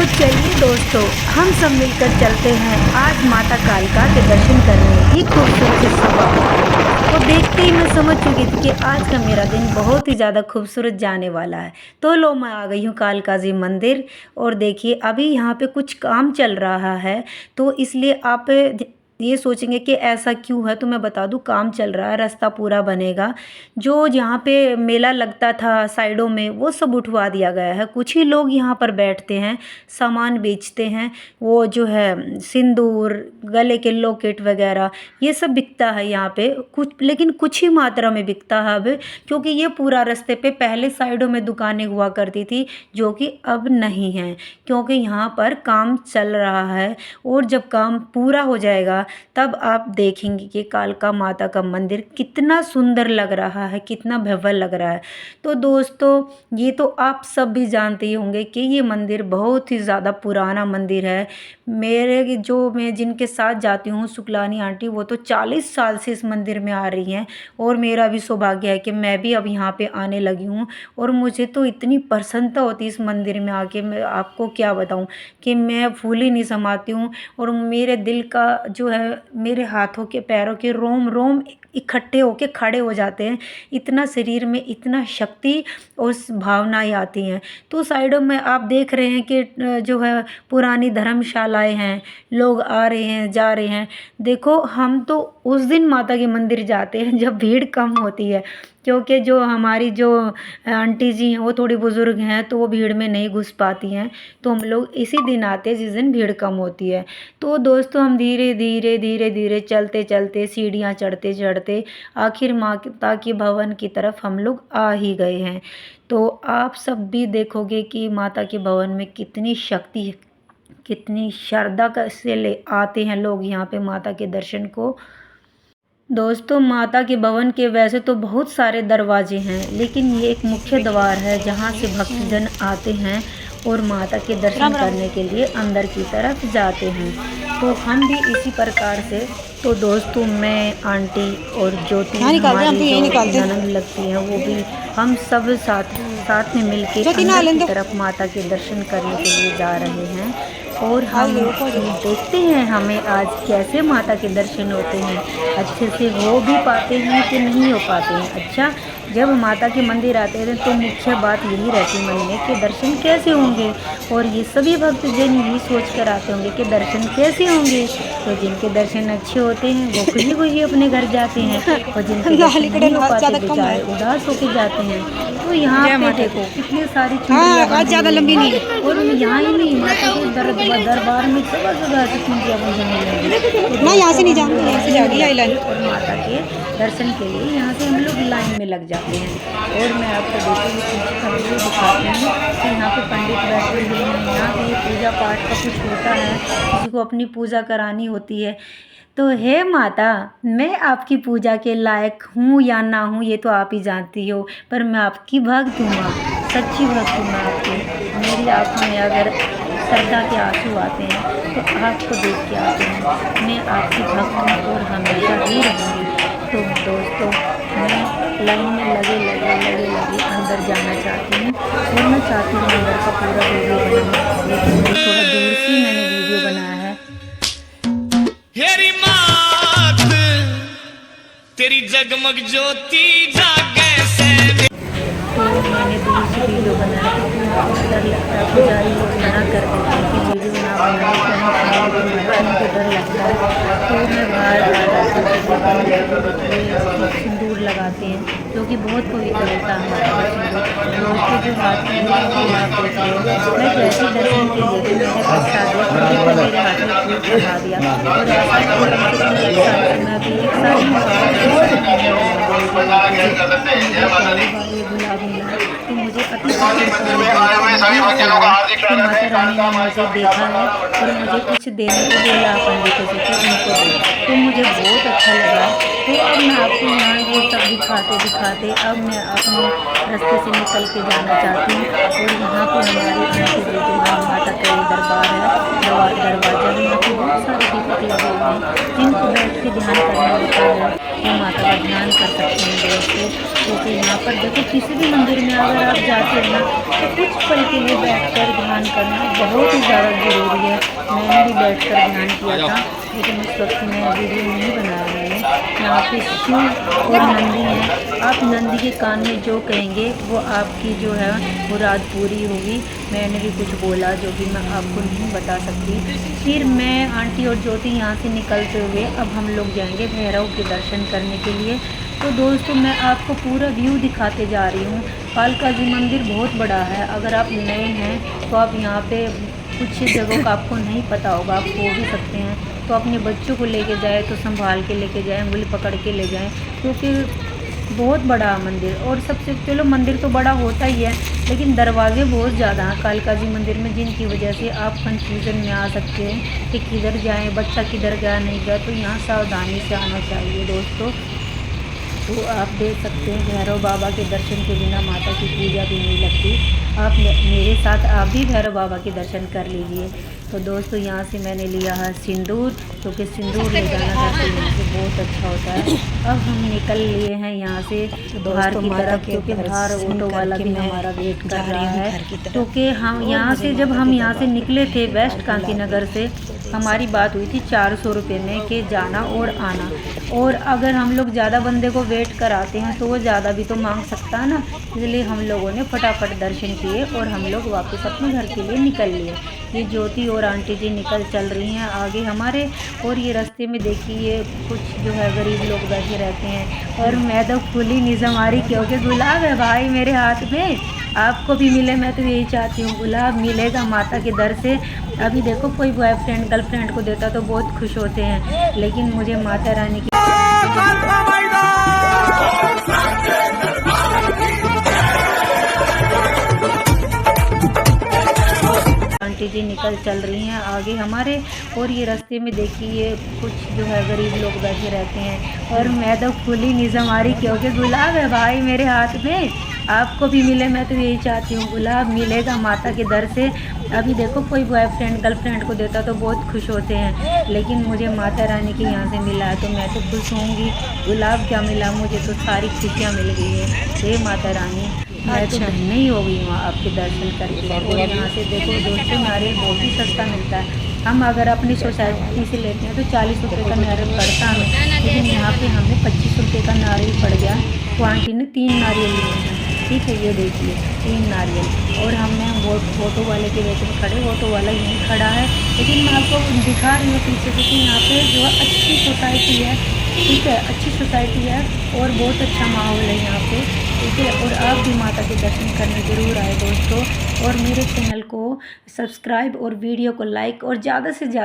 चलिए दोस्तों, हम सब मिलकर चलते हैं आज माता कालका के दर्शन करने। ये खूबसूरत सफर को देखते ही मैं समझ चुकी थी कि आज का मेरा दिन बहुत ही ज़्यादा खूबसूरत जाने वाला है। तो लो, मैं आ गई हूँ कालका जी मंदिर। और देखिए, अभी यहाँ पे कुछ काम चल रहा है, तो इसलिए आप ये सोचेंगे कि ऐसा क्यों है। तो मैं बता दूं, काम चल रहा है, रास्ता पूरा बनेगा। जो यहाँ पे मेला लगता था साइडों में, वो सब उठवा दिया गया है। कुछ ही लोग यहाँ पर बैठते हैं, सामान बेचते हैं। वो जो है सिंदूर, गले के लॉकेट वगैरह, ये सब बिकता है यहाँ पे कुछ, लेकिन कुछ ही मात्रा में बिकता है अब। क्योंकि ये पूरा रास्ते पे पहले साइडों में दुकानें हुआ करती थी, जो कि अब नहीं हैं, क्योंकि यहाँ पर काम चल रहा है। और जब काम पूरा हो जाएगा, तब आप देखेंगे कि कालका माता का मंदिर कितना सुंदर लग रहा है, कितना भव्य लग रहा है। तो दोस्तों, ये तो आप सब भी जानते ही होंगे कि ये मंदिर बहुत ही ज़्यादा पुराना मंदिर है। मैं जिनके साथ जाती हूँ, शुक्लानी आंटी, वो तो 40 साल से इस मंदिर में आ रही हैं। और मेरा भी सौभाग्य है कि मैं भी अब यहाँ पे आने लगी हूँ। और मुझे तो इतनी प्रसन्नता होती है इस मंदिर में आके, मैं आपको क्या बताऊँ कि मैं फूल ही नहीं समाती हूँ। और मेरे दिल का जो है, मेरे हाथों के पैरों के रोम रोम इकट्ठे होके खड़े हो जाते हैं। इतना शरीर में इतना शक्ति और भावनाएं आती हैं। तो साइडों में आप देख रहे हैं कि जो है पुरानी धर्मशालाएं हैं, लोग आ रहे हैं, जा रहे हैं। देखो, हम तो उस दिन माता के मंदिर जाते हैं जब भीड़ कम होती है, क्योंकि जो हमारी जो आंटी जी हैं, वो थोड़ी बुज़ुर्ग हैं, तो वो भीड़ में नहीं घुस पाती हैं। तो हम लोग इसी दिन आते हैं जिस दिन भीड़ कम होती है। तो दोस्तों, हम धीरे धीरे धीरे धीरे चलते चलते, सीढ़ियाँ चढ़ते चढ़ते आखिर माता के भवन की तरफ हम लोग आ ही गए हैं। तो आप सब भी देखोगे कि माता के भवन में कितनी शक्ति है, कितनी श्रद्धा से ले आते हैं लोग यहाँ पे माता के दर्शन को। दोस्तों, माता के भवन के वैसे तो बहुत सारे दरवाजे हैं, लेकिन ये एक मुख्य द्वार है जहाँ से भक्तजन आते हैं और माता के दर्शन करने के लिए अंदर की तरफ जाते हैं। तो हम भी इसी प्रकार से, तो दोस्तों, मैं, आंटी और ज्योति, हमारी जो ननद लगती हैं, वो भी हम सब साथ में मिलके अंदर की तरफ माता के दर्शन करने के लिए जा रहे हैं। और हम देखते हैं हमें आज कैसे माता के दर्शन होते हैं, अच्छे से हो भी पाते हैं कि नहीं हो पाते हैं। अच्छा, जब माता के मंदिर आते हैं तो मुख्य बात यही रहती है मन में कि दर्शन कैसे होंगे। और ये सभी भक्तजन यही सोच कर आते होंगे कि दर्शन कैसे होंगे। तो जिनके दर्शन अच्छे होते हैं वो खुशी खुशी अपने घर जाते हैं, और जिनके दर्शन नहीं हो पाते बेचारे उदास होकर जाते हैं। तो यहाँ पे देखो कितनी सारी चुनरियाँ ज़्यादा लंबी नहीं, और यहाँ ही नहीं, माता के दरबार में सुबह सुबह से चुनरियाँ बनने लगी। यहाँ से नहीं जाऊँगी, यहाँ से जाएगी। और माता के दर्शन के लिए यहाँ से हम लोग लाइन में लग जाते हैं। और मैं आपको देखिए वीडियो दिखाती हूँ कि यहाँ पे पंडित बैठे हुए हैं। यहाँ पे पूजा पाठ का कुछ होता है, किसी को अपनी पूजा करानी होती है। तो हे माता, मैं आपकी पूजा के लायक हूँ या ना हूँ ये तो आप ही जानती हो, पर मैं आपकी भक्त हूँ माँ, सच्ची भक्त हूँ मैं आपकी। मेरी आँखों में अगर श्रद्धा के आंसू आते हैं तो आपको देख के आते हैं। मैं आपकी भक्त हूँ और हमेशा ही रहूँगी। तो दोस्तों, मैं लाइन में लगे अंदर जाना चाहती हूँ। और मैं चाहती हूँ अंदर का पूरा वीडियो बनाऊँ, लेकिन थोड़ा दूर से मैंने वीडियो बनाया है। तेरी जगमग ज्योति जागे से, तो मैंने दूर से वीडियो बनाया क्योंकि डर लगता है, पुजारी लोग मना कर देते हैं कि वीडियो ना बनाए, उनको डर लगता है। तो मैं बाहर सिंदूर लगाते हैं, जो कि बहुत पवित्र होता है हमारा सिंदूर। दोस्तों, जो हाथ में आप देख रहे हो, मैं जैसे दर्शन के लिए मैंने प्रसाद दिया, मेरे हाथ में फूल चढ़ा दिया। और ऐसा एक साल मैं भी एक साल गुलाबी मिला, तो मुझे अति माता रानी ने मुझे देखा है और मुझे कुछ देने को बोला पंडितों से कि उनको दे, तो मुझे बहुत अच्छा लगा। तो अब मैं आपको यहाँ ये सब दिखाते अब मैं अपने रास्ते से निकल के जाना चाहती हूँ। और यहाँ पे हमारी आंटी माता का दरबार है, दरवाजा में यहाँ पे बहुत सारे दीपक लगे हुए हैं, जिनको बैठ भी ध्यान करना होता है वो माता का ध्यान कर सकते हैं दोस्तों। क्योंकि यहाँ पर देखो किसी भी मंदिर में अगर आप जाते हैं ना तो कुछ पल के लिए बैठकर ध्यान करना बहुत ही ज़्यादा ज़रूरी है। मैंने भी बैठकर ध्यान किया था, लेकिन उस वक्त मैं वीडियो नहीं बनाया मैंने। यहाँ पे शिव और नंदी हैं। आप नंदी के कान में जो कहेंगे वो आपकी जो है मुराद पूरी होगी। मैंने भी कुछ बोला जो कि मैं आपको नहीं बता सकती। फिर मैं आंटी और ज्योति यहाँ से निकलते हुए अब हम लोग जाएंगे भैरव के दर्शन करने के लिए। तो दोस्तों मैं आपको पूरा व्यू दिखाते जा रही हूँ। कालका जी मंदिर बहुत बड़ा है। अगर आप नए हैं तो आप यहाँ पे कुछ जगहों का आपको नहीं पता होगा, आप हो भी सकते हैं, तो अपने बच्चों को लेके जाए तो संभाल के लेके जाएं, उंगली पकड़ के ले जाएं, क्योंकि बहुत बड़ा मंदिर। और सबसे चलो मंदिर तो बड़ा होता ही है, लेकिन दरवाजे बहुत ज़्यादा हैं कालका जी मंदिर में, जिनकी वजह से आप कंफ्यूजन में आ सकते हैं कि किधर जाएं, बच्चा किधर गया नहीं गया। तो यहाँ सावधानी से आना चाहिए दोस्तों। तो आप देख सकते हैं भैरव बाबा के दर्शन के बिना माता की पूजा भी नहीं लगती। आप मेरे साथ आप भी भैरव बाबा के दर्शन कर लीजिए। तो दोस्तों यहाँ से मैंने लिया है सिंदूर, क्योंकि सिंदूर ले जाना घर से यहाँ से बहुत अच्छा होता है। अब हम निकल लिए हैं यहाँ से बाहर की तरफ, क्योंकि बाहर ऑटो वाला भी हमारा वेट कर रहा है। क्योंकि हम यहाँ से जब हम यहाँ से निकले थे वेस्ट कांति नगर से, हमारी बात हुई थी 400 रुपये में कि जाना और आना। और अगर हम लोग ज़्यादा बंदे को वेट कराते हैं तो वो ज़्यादा भी तो मांग सकता है ना। इसलिए हम लोगों ने फटाफट दर्शन किए और हम लोग वापस अपने घर के लिए निकल लिए। ये ज्योति और आंटी जी निकल चल रही हैं आगे हमारे। और ये रास्ते में देखिए कुछ जो है गरीब लोग बैठे रहते हैं। और मैं तो खुली निज़म आ रही, क्योंकि गुलाब है भाई मेरे हाथ में। आपको भी मिले, मैं तो यही चाहती हूँ, गुलाब मिलेगा माता के दर से। अभी देखो कोई बॉयफ्रेंड गर्लफ्रेंड को देता तो बहुत खुश होते हैं, लेकिन मुझे माता रानी की आंटी जी निकल चल रही हैं आगे हमारे। और ये रास्ते में देखिए कुछ जो है गरीब लोग बैठे रहते हैं। और मैं तो खुली निज़म आ रही, क्योंकि गुलाब है भाई मेरे हाथ में। आपको भी मिले, मैं तो यही चाहती हूँ, गुलाब मिलेगा माता के दर से। अभी देखो कोई बॉयफ्रेंड गर्लफ्रेंड को देता तो बहुत खुश होते हैं, लेकिन मुझे माता रानी के यहाँ से मिला है तो मैं तो खुश होंगी। गुलाब क्या मिला, मुझे तो सारी खुशियाँ मिल गई है। हे माता रानी, मैं तो धन्य ही हो गई हूँ आपके दर्शन करके। और यहाँ से देखो दोस्तों नारियल बहुत ही सस्ता मिलता है। हम अगर अपनी सोसाइटी से लेते हैं तो 40 रुपये का नारियल पड़ता हमें, लेकिन यहाँ पे हमें 25 रुपये का नारियल पड़ गया। तो आंटी ने 3 नारियल लिए हैं, ठीक है, ये देखिए 3 नारियल। और हमने वो ऑटो वाले के वेट में खड़े, ऑटो वाला यहीं खड़ा है, लेकिन मैं आपको दिखा रही हूँ पीछे से कि यहाँ पे जो अच्छी सोसाइटी है, ठीक है, अच्छी सोसाइटी है और बहुत अच्छा माहौल है यहाँ पे, ठीक है। और आप भी माता के दर्शन करने ज़रूर आए दोस्तों। और मेरे चैनल को सब्सक्राइब और वीडियो को लाइक और ज़्यादा से ज़्यादा